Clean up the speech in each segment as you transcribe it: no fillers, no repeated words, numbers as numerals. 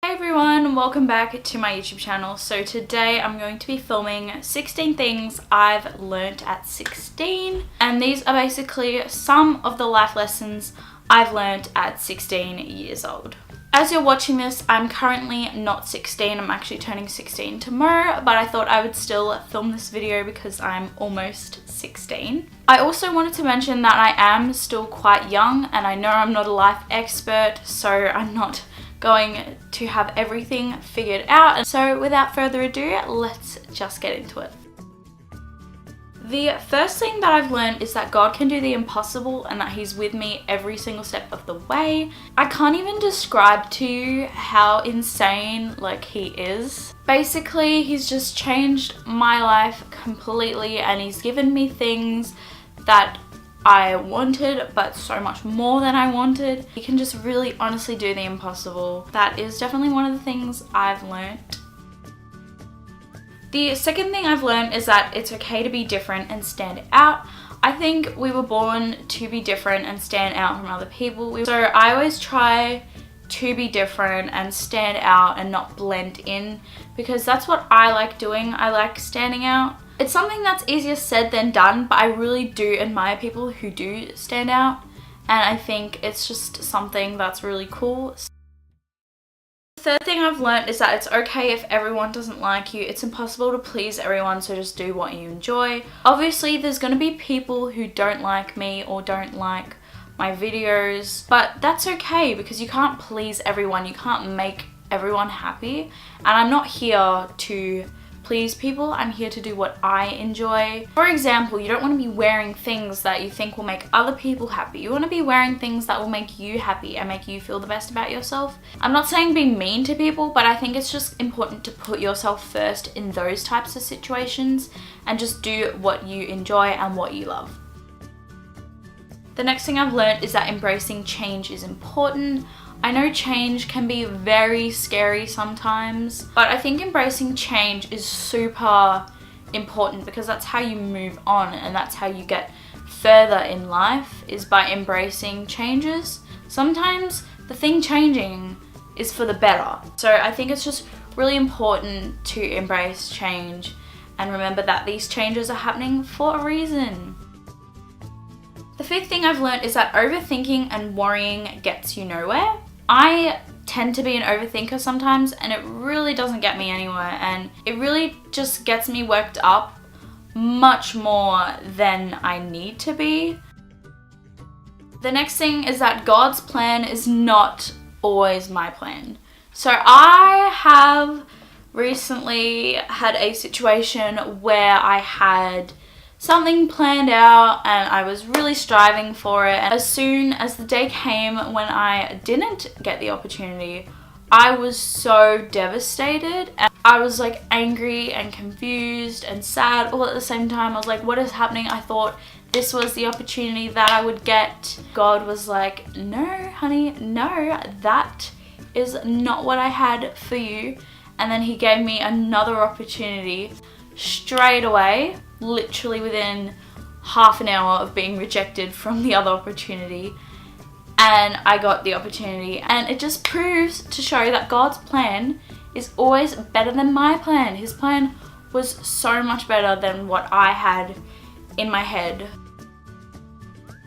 Hey everyone, welcome back to my YouTube channel. So today I'm going to be filming 16 things I've learnt at 16, and these are basically some of the life lessons I've learnt at 16 years old. As you're watching this, I'm currently not 16, I'm actually turning 16 tomorrow, but I thought I would still film this video because I'm almost 16. I also wanted to mention that I am still quite young, and I know I'm not a life expert, so I'm not going to have everything figured out. And so without further ado, let's just get into it. The first thing that I've learned is that God can do the impossible and that He's with me every single step of the way. I can't even describe to you how insane He is. Basically, He's just changed my life completely, and He's given me things that I wanted, but so much more than I wanted. He can just really honestly do the impossible. That is definitely one of the things I've learnt. The second thing I've learned is that it's okay to be different and stand out. I think we were born to be different and stand out from other people. So I always try to be different and stand out and not blend in, because that's what I like doing. I like standing out. It's something that's easier said than done, but I really do admire people who do stand out, and I think it's just something that's really cool. The third thing I've learnt is that it's okay if everyone doesn't like you. It's impossible to please everyone, so just do what you enjoy. Obviously, there's going to be people who don't like me or don't like my videos, but that's okay because you can't please everyone. You can't make everyone happy, and I'm not here to please people. I'm here to do what I enjoy. For example, you don't want to be wearing things that you think will make other people happy. You want to be wearing things that will make you happy and make you feel the best about yourself. I'm not saying be mean to people, but I think it's just important to put yourself first in those types of situations and just do what you enjoy and what you love. The next thing I've learned is that embracing change is important. I know change can be very scary sometimes, but I think embracing change is super important because that's how you move on and that's how you get further in life, is by embracing changes. Sometimes the thing changing is for the better. So I think it's just really important to embrace change and remember that these changes are happening for a reason. The fifth thing I've learned is that overthinking and worrying gets you nowhere. I tend to be an overthinker sometimes, and it really doesn't get me anywhere, and it really just gets me worked up much more than I need to be. The next thing is that God's plan is not always my plan. So I have recently had a situation where I had something planned out and I was really striving for it, and as soon as the day came when I didn't get the opportunity, I was so devastated, and I was angry and confused and sad all at the same time. I was like, what is happening? I thought this was the opportunity that I would get. God was like, no honey, no, that is not what I had for you. And then He gave me another opportunity straight away, literally within half an hour of being rejected from the other opportunity, and I got the opportunity. And it just proves to show that God's plan is always better than my plan. His plan was so much better than what I had in my head.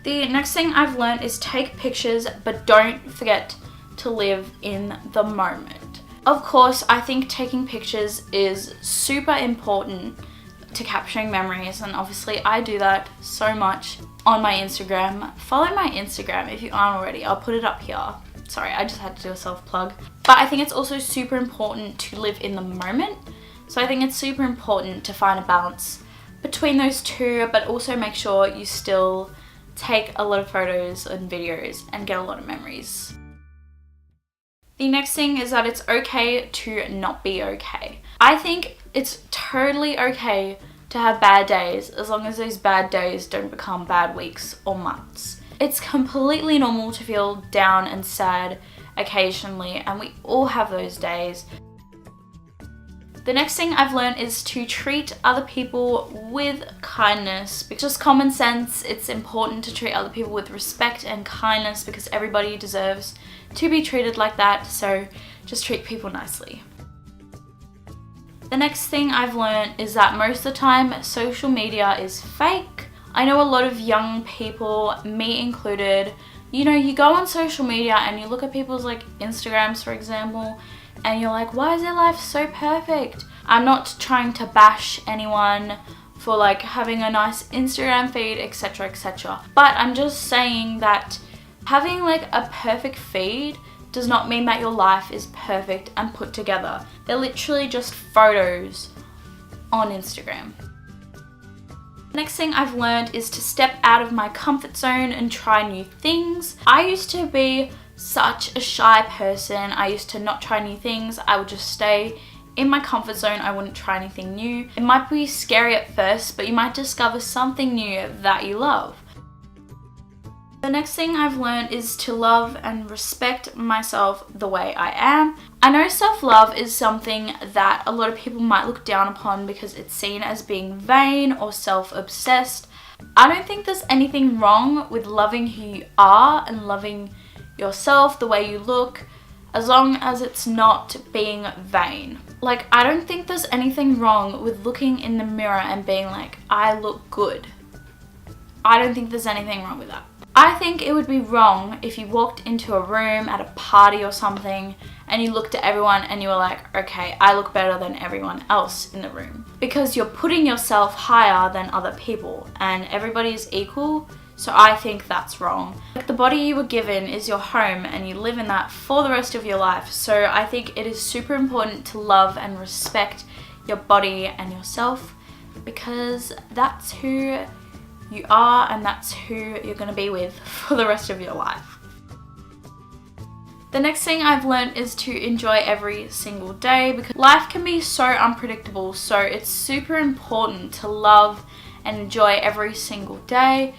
The next thing I've learned is take pictures, but don't forget to live in the moment. Of course, I think taking pictures is super important to capturing memories, and obviously I do that so much on my Instagram. Follow my Instagram if you aren't already. I'll put it up here. Sorry, I just had to do a self-plug. But I think it's also super important to live in the moment. So I think it's super important to find a balance between those two, but also make sure you still take a lot of photos and videos and get a lot of memories. The next thing is that it's okay to not be okay. I think it's totally okay to have bad days as long as those bad days don't become bad weeks or months. It's completely normal to feel down and sad occasionally, and we all have those days. The next thing I've learned is to treat other people with kindness. Just common sense, it's important to treat other people with respect and kindness because everybody deserves to be treated like that, so just treat people nicely. The next thing I've learned is that most of the time social media is fake. I know a lot of young people, me included, you know, you go on social media and you look at people's like Instagrams, for example, and you're like, why is their life so perfect? I'm not trying to bash anyone for like having a nice Instagram feed, etc, etc. But I'm just saying that having like a perfect feed does not mean that your life is perfect and put together. They're literally just photos on Instagram. Next thing I've learned is to step out of my comfort zone and try new things. I used to be such a shy person. I used to not try new things. I would just stay in my comfort zone. I wouldn't try anything new. It might be scary at first, but you might discover something new that you love. The next thing I've learned is to love and respect myself the way I am. I know self-love is something that a lot of people might look down upon because it's seen as being vain or self-obsessed. I don't think there's anything wrong with loving who you are and loving yourself the way you look, as long as it's not being vain. Like, I don't think there's anything wrong with looking in the mirror and being like, I look good. I don't think there's anything wrong with that. I think it would be wrong if you walked into a room at a party or something and you looked at everyone and you were like, okay, I look better than everyone else in the room. Because you're putting yourself higher than other people and everybody is equal, so I think that's wrong. Like, the body you were given is your home and you live in that for the rest of your life, so I think it is super important to love and respect your body and yourself because that's who you are and that's who you're going to be with for the rest of your life. The next thing I've learned is to enjoy every single day because life can be so unpredictable, so it's super important to love and enjoy every single day.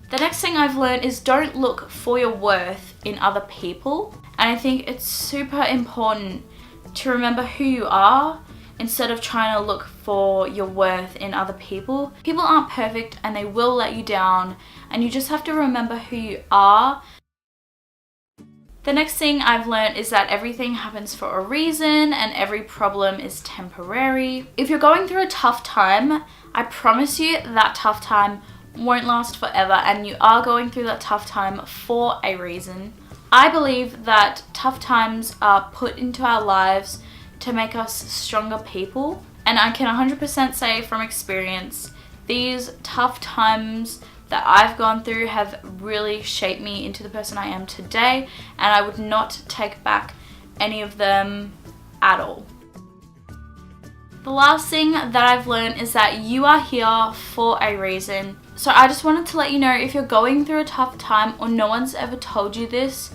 The next thing I've learned is don't look for your worth in other people, and I think it's super important to remember who you are instead of trying to look for your worth in other people. People aren't perfect and they will let you down, and you just have to remember who you are. The next thing I've learned is that everything happens for a reason and every problem is temporary. If you're going through a tough time, I promise you that tough time won't last forever and you are going through that tough time for a reason. I believe that tough times are put into our lives to make us stronger people, and I can 100% say from experience, these tough times that I've gone through have really shaped me into the person I am today, and I would not take back any of them at all. The last thing that I've learned is that you are here for a reason. So I just wanted to let you know, if you're going through a tough time or no one's ever told you this,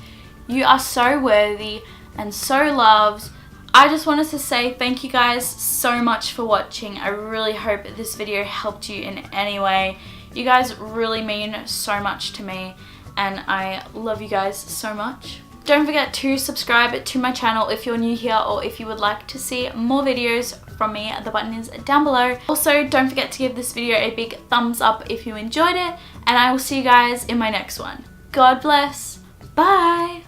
you are so worthy and so loved. I just wanted to say thank you guys so much for watching. I really hope this video helped you in any way. You guys really mean so much to me and I love you guys so much. Don't forget to subscribe to my channel if you're new here or if you would like to see more videos from me. The button is down below. Also, don't forget to give this video a big thumbs up if you enjoyed it, and I will see you guys in my next one. God bless. Bye.